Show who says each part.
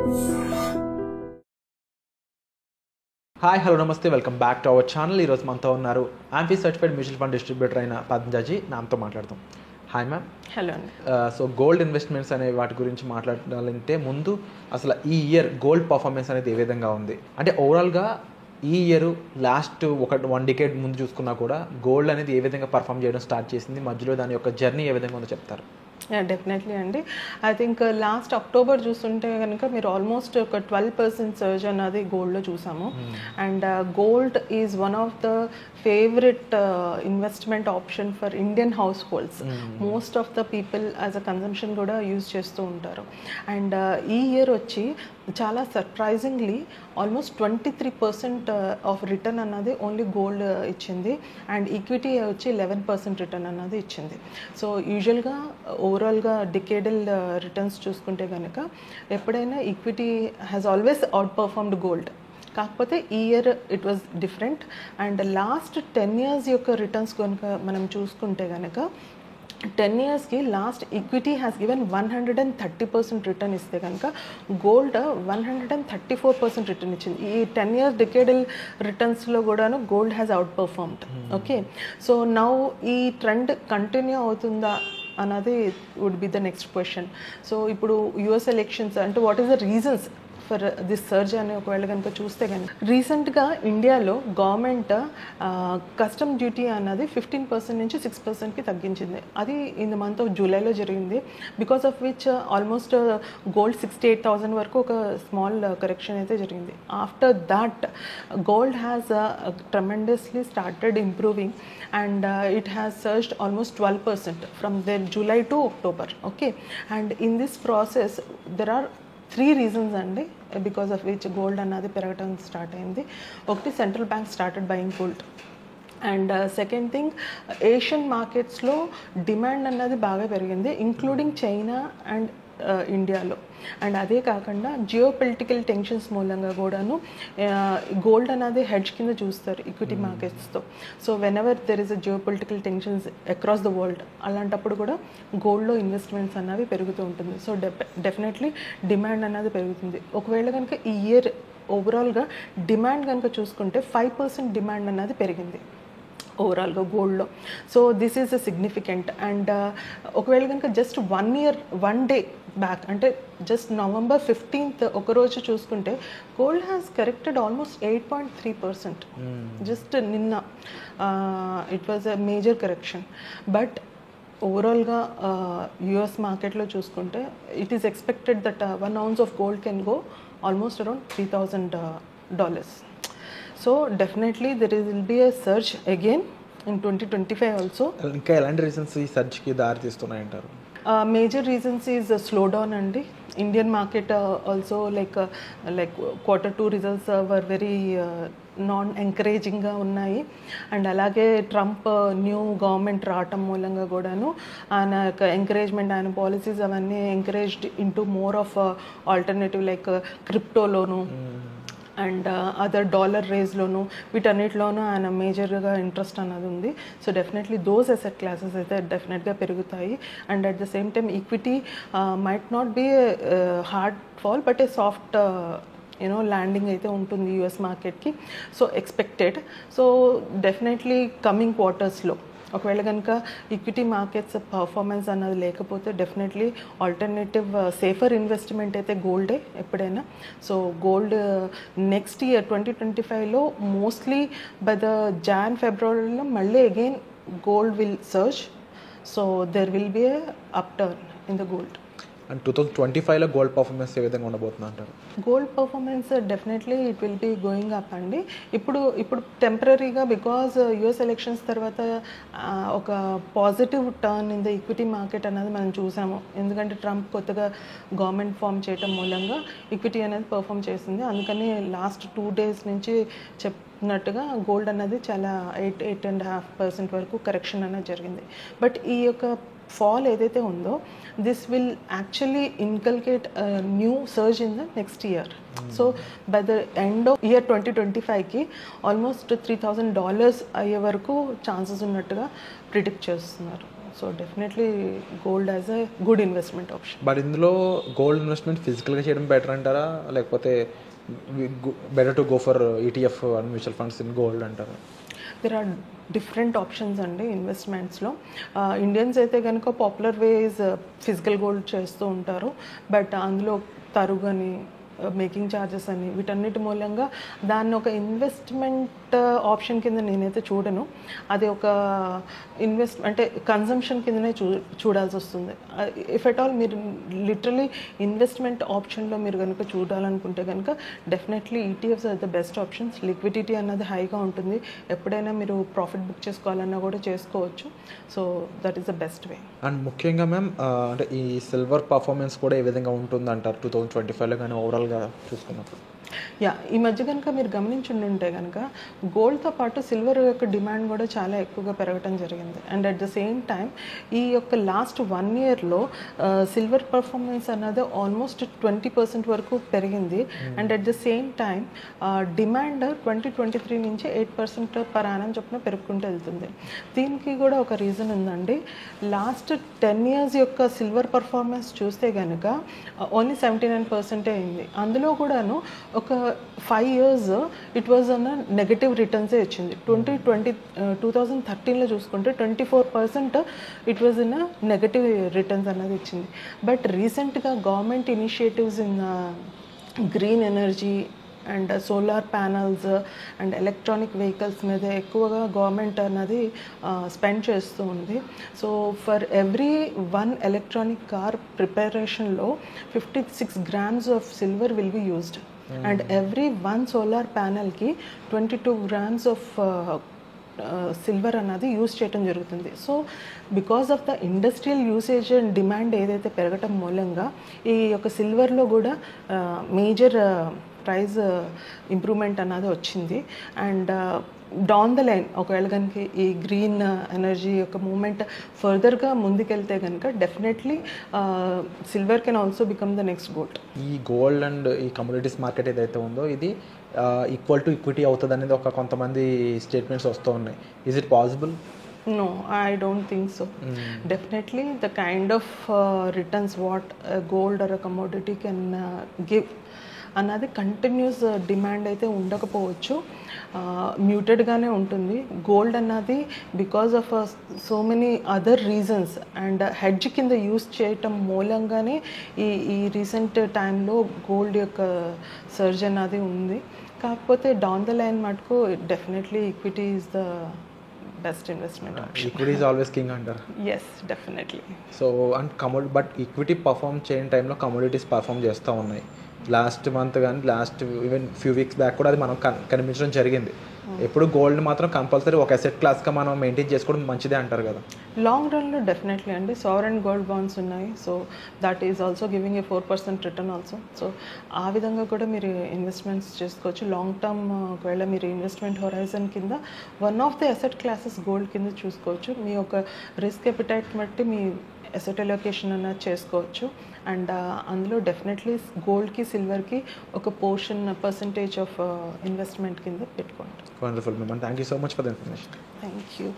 Speaker 1: Hi hello నమస్తే, welcome back to our channel. ఈరోజు మనతో ఉన్నారు amphi certified mutual fund distributor అయిన పద్మజాజీ. నాతో మాట్లాడతాం. Hi ma'am.
Speaker 2: హలో అండి.
Speaker 1: సో గోల్డ్ ఇన్వెస్ట్మెంట్స్ అనే వాటి గురించి మాట్లాడాలంటే ముందు అసలు ఈ ఇయర్ గోల్డ్ పర్ఫార్మెన్స్ అనేది ఏ విధంగా ఉంది అంటే ఓవరాల్గా ఈ ఇయర్ లాస్ట్ వన్ డికేడ్ ముందు చూసుకున్నా కూడా గోల్డ్ అనేది ఏ విధంగా పర్ఫామ్ చేయడం స్టార్ట్ చేసింది, మధ్యలో దాని యొక్క జర్నీ ఏ విధంగా ఉందో చెప్తారు?
Speaker 2: డెఫినెట్లీ అండి. ఐ థింక్ లాస్ట్ అక్టోబర్ చూస్తుంటే కనుక మీరు ఆల్మోస్ట్ ఒక 12% సర్జ్ అన్నది గోల్డ్లో చూసాము. And gold is one of the favourite investment option for Indian house holds. Most of the people as a consumption కూడా యూజ్ చేస్తూ ఉంటారు. అండ్ ఈ ఇయర్ వచ్చి చాలా సర్ప్రైజింగ్లీ ఆల్మోస్ట్ 23% ఆఫ్ రిటర్న్ అన్నది ఓన్లీ గోల్డ్ ఇచ్చింది. అండ్ ఈక్విటీ వచ్చి 11% return అన్నది ఇచ్చింది. సో యూజువల్గా ఓవరాల్గా డికేడల్ రిటర్న్స్ చూసుకుంటే కనుక ఎప్పుడైనా equity has always outperformed gold. కాకపోతే ఈ year it was different. And last 10 years యొక్క రిటర్న్స్ కనుక మనం చూసుకుంటే కనుక 10 yearsకి last equity has given 130% return ఇస్తే కనుక గోల్డ్ 134% రిటర్న్ ఇచ్చింది. ఈ 10 years డికేడల్ రిటర్న్స్లో కూడాను gold has outperformed. Okay, so now ఈ ట్రెండ్ కంటిన్యూ అవుతుందా అన్నది would be the next question. So ఇప్పుడు యుఎస్ ఎలక్షన్స్ అంటే what is the reasons for this surge అని ఒకవేళ కనుక చూస్తే కనుక రీసెంట్గా ఇండియాలో గవర్నమెంట్ కస్టమ్ డ్యూటీ అన్నది 15% నుంచి 6%కి తగ్గించింది. అది ఇన్ ద మంత్ ఆఫ్ జూలైలో జరిగింది. Because of which almost gold 68,000 వరకు ఒక స్మాల్ కరెక్షన్ అయితే జరిగింది. After that gold has tremendously started improving and it has surged almost 12% from then July to October. Okay, and in this process there are 3 reasons అండి because of which gold అన్నది పెరగడం start అయింది. ఒకటి, central bank started buying gold. And second thing, Asian మార్కెట్స్లో demand అన్నది బాగా పెరిగింది, including China and ఇండియాలో. అండ్ అదే కాకుండా జియో పొలిటికల్ టెన్షన్స్ మూలంగా కూడాను గోల్డ్ అనేది హెడ్జ్ కింద చూస్తారు ఈక్విటీ మార్కెట్స్తో. So whenever there is a geopolitical tensions across the world, అలాంటప్పుడు కూడా గోల్డ్లో ఇన్వెస్ట్మెంట్స్ అన్నవి పెరుగుతూ ఉంటుంది. సో డెఫినెట్లీ డిమాండ్ అన్నది పెరుగుతుంది. ఒకవేళ కనుక ఈ ఇయర్ ఓవరాల్గా డిమాండ్ కనుక చూసుకుంటే 5% డిమాండ్ అన్నది పెరిగింది ఓవరాల్గా గోల్డ్లో. So this is a significant. And ఒకవేళ కనుక జస్ట్ 1 year 1 day బ్యాక్ అంటే జస్ట్ November 15th ఒకరోజు చూసుకుంటే గోల్డ్ హ్యాస్ కరెక్టెడ్ ఆల్మోస్ట్ 8.3%. జస్ట్ నిన్న it was a major correction. But ఓవరాల్గా యుఎస్ మార్కెట్లో చూసుకుంటే it is expected that 1 ounce of gold can go almost around $3,000. So definitely there will be a surge again in 2025 also.
Speaker 1: ఇంకా ఎలాంటి reasons ఈ సర్జ్కి దారి తీస్తున్నాయంటారు?
Speaker 2: మేజర్ రీజన్స్ ఈజ్ స్లోడౌన్ అండి. Indian market also like Q2 results were very non ఎంకరేజింగ్గా ఉన్నాయి. And అలాగే ట్రంప్ న్యూ గవర్నమెంట్ రావటం మూలంగా కూడాను ఆయన యొక్క ఎంకరేజ్మెంట్, ఆయన పాలసీస్ అవన్నీ encouraged into more of alternative like క్రిప్టోలోను అండ్ అదర్ డాలర్ రేజ్లోను వీటన్నిటిలోనూ ఆయన మేజర్గా ఇంట్రెస్ట్ అన్నది ఉంది. So definitely those asset classes అయితే డెఫినెట్గా పెరుగుతాయి. And at the same time equity might not be hard fall but a soft landing అయితే ఉంటుంది యుఎస్ మార్కెట్కి. So expected. So definitely coming క్వార్టర్స్లో ఒకవేళ కనుక ఈక్విటీ మార్కెట్స్ పర్ఫార్మెన్స్ అన్నది లేకపోతే డెఫినెట్లీ ఆల్టర్నేటివ్ సేఫర్ ఇన్వెస్ట్మెంట్ అయితే గోల్డే ఎప్పుడైనా. సో గోల్డ్ నెక్స్ట్ ఇయర్ 2025లో మోస్ట్లీ బై ద Jan-February మళ్ళీ again gold will surge. So there will be a up turn in the gold.
Speaker 1: And 2025లో గోల్డ్ పర్ఫార్మెన్స్ ఏ విధంగా ఉండబోతుంది అంటారు?
Speaker 2: Gold performance definitely it will be going up అండి. ఇప్పుడు టెంపరీగా బికాజ్ యుఎస్ ఎలక్షన్స్ తర్వాత ఒక positive turn in the equity market అనేది మనం చూసాము. ఎందుకంటే ట్రంప్ కొత్తగా గవర్నమెంట్ ఫామ్ చేయటం మూలంగా ఈక్విటీ అనేది పర్ఫామ్ చేసింది. అందుకని లాస్ట్ 2 days నుంచి చెప్పినట్టుగా గోల్డ్ అనేది చాలా 8.5% వరకు కరెక్షన్ అనేది జరిగింది. బట్ ఈ యొక్క ఫాల్ ఏదైతే ఉందో this will actually inculcate new surge in the next year. So by the end of year 2025కి ఆల్మోస్ట్ $3,000 అయ్యే వరకు ఛాన్సెస్ ఉన్నట్టుగా ప్రిడిక్ట్ చేస్తున్నారు. So definitely gold as a good investment option.
Speaker 1: But ఇందులో గోల్డ్ ఇన్వెస్ట్మెంట్ ఫిజికల్గా చేయడం బెటర్ అంటారా, లేకపోతే better to go for ETF and mutual funds in gold అంటారా?
Speaker 2: దెర్ ఆర్ డిఫరెంట్ ఆప్షన్స్ అండి ఇన్వెస్ట్మెంట్స్లో. ఇండియన్స్ అయితే కనుక పాపులర్ వేస్ ఫిజికల్ గోల్డ్ చేస్తూ ఉంటారు. బట్ అందులో తరుగని మేకింగ్ ఛార్జెస్ అని వీటన్నిటి మూలంగా దాన్ని ఒక ఇన్వెస్ట్మెంట్ ఆప్షన్ కింద నేనైతే చూడను. అది ఒక అంటే కన్జంప్షన్ కిందనే చూడాల్సి వస్తుంది. ఇఫ్ ఎట్ ఆల్ మీరు లిటరలీ ఇన్వెస్ట్మెంట్ ఆప్షన్లో మీరు కనుక చూడాలనుకుంటే కనుక definitely ETFs are the best options. Liquidity అన్నది హైగా ఉంటుంది, ఎప్పుడైనా మీరు ప్రాఫిట్ బుక్ చేసుకోవాలన్నా కూడా చేసుకోవచ్చు. So that is the best way.
Speaker 1: And ముఖ్యంగా మ్యామ్ అంటే ఈ సిల్వర్ పర్ఫార్మెన్స్ కూడా ఏ విధంగా ఉంటుంది అంటారు 2025లో కానీ ఓవరాల్గా చూసుకున్నప్పుడు?
Speaker 2: ఈ మధ్య కనుక మీరు గమనించుంటే కనుక గోల్డ్తో పాటు సిల్వర్ యొక్క డిమాండ్ కూడా చాలా ఎక్కువగా పెరగటం జరిగింది. And at the same time ఈ యొక్క లాస్ట్ 1 yearలో సిల్వర్ పర్ఫార్మెన్స్ అన్నది ఆల్మోస్ట్ 20% వరకు పెరిగింది. And at the same time demand 2023 నుంచి 8% పర్ యానం చొప్పున పెరుగుకుంటూ వెళ్తుంది. దీనికి కూడా ఒక రీజన్ ఉందండి. లాస్ట్ 10 years యొక్క సిల్వర్ పర్ఫార్మెన్స్ చూస్తే కనుక ఓన్లీ 79% అయింది. అందులో కూడాను ఒక 5 years ఇట్ వాజ్ అన్న నెగటివ్ రిటర్న్సే వచ్చింది. 2013లో చూసుకుంటే 24% it was in negative returns అన్నది ఇచ్చింది. బట్ రీసెంట్గా government initiatives in green energy and solar panels and electronic vehicles మీద ఎక్కువగా గవర్నమెంట్ అన్నది స్పెండ్ చేస్తూ ఉంది. So for every 1 electronic car ప్రిపరేషన్లో 56 grams of silver will be used. And every 1 solar ప్యానల్కి 22 grams ఆఫ్ సిల్వర్ అన్నది use చేయడం జరుగుతుంది. So because of the industrial usage and demand ఏదైతే పెరగటం మూలంగా ఈ యొక్క సిల్వర్లో కూడా మేజర్ ప్రైస్ ఇంప్రూవ్మెంట్ అన్నది వచ్చింది. అండ్ డౌన్ ద లైన్ ఒకవేళ కనుక ఈ గ్రీన్ ఎనర్జీ యొక్క మూమెంట్ ఫర్దర్గా ముందుకెళ్తే కనుక definitely silver can also become the next gold.
Speaker 1: ఈ గోల్డ్ అండ్ ఈ కమోడిటీస్ మార్కెట్ ఏదైతే ఉందో ఇది ఈక్వల్ టు ఈక్విటీ అవుతుంది అనేది ఒక కొంతమంది స్టేట్మెంట్స్ వస్తూ ఉన్నాయి. Is it possible?
Speaker 2: No, I don't think so. Definitely the kind of returns what a gold or a commodity can give అన్నది కంటిన్యూస్ డిమాండ్ అయితే ఉండకపోవచ్చు, మ్యూటెడ్గానే ఉంటుంది. గోల్డ్ అన్నది because of so many other reasons and hedge కింద use చేయటం మూలంగానే ఈ recent టైంలో గోల్డ్ యొక్క సర్జ్ అన్నది ఉంది. కాకపోతే డౌన్ ద లైన్ మటుకు definitely equity is the best investment option.
Speaker 1: Equity is always king అంటారు.
Speaker 2: Yes, definitely.
Speaker 1: So and but equity perform చేయని టైంలో కమోడిటీస్ పర్ఫామ్ చేస్తూ ఉన్నాయి. లాస్ట్ మంత్ కానీ last even few weeks back కూడా అది మనం కనిపించడం జరిగింది. ఎప్పుడు గోల్డ్ మాత్రం కంపల్సరీ ఒక అసెట్ క్లాస్గా మనం మెయింటైన్ చేసుకోవడం మంచిదే అంటారు కదా.
Speaker 2: లాంగ్ రన్లో డెఫినెట్లీ అండి. సావరెన్ గోల్డ్ బాండ్స్ ఉన్నాయి. So that is also giving a 4% return also. So ఆ విధంగా కూడా మీరు ఇన్వెస్ట్మెంట్స్ చేసుకోవచ్చు. లాంగ్ టర్మ్ ఒకవేళ మీరు ఇన్వెస్ట్మెంట్ హొరైజన్ కింద one of the asset classes gold కింద చూసుకోవచ్చు. మీ యొక్క రిస్క్ ఎపిటైట్ బట్టి మీ అసెట్ అలొకేషన్ అన్నది చేసుకోవచ్చు. అండ్ అందులో డెఫినెట్లీ గోల్డ్కి సిల్వర్కి ఒక పర్సంటేజ్ ఆఫ్ ఇన్వెస్ట్మెంట్ కింద పెట్టుకోండి.
Speaker 1: Wonderful ma'am, thank you so much for the information.
Speaker 2: Thank you.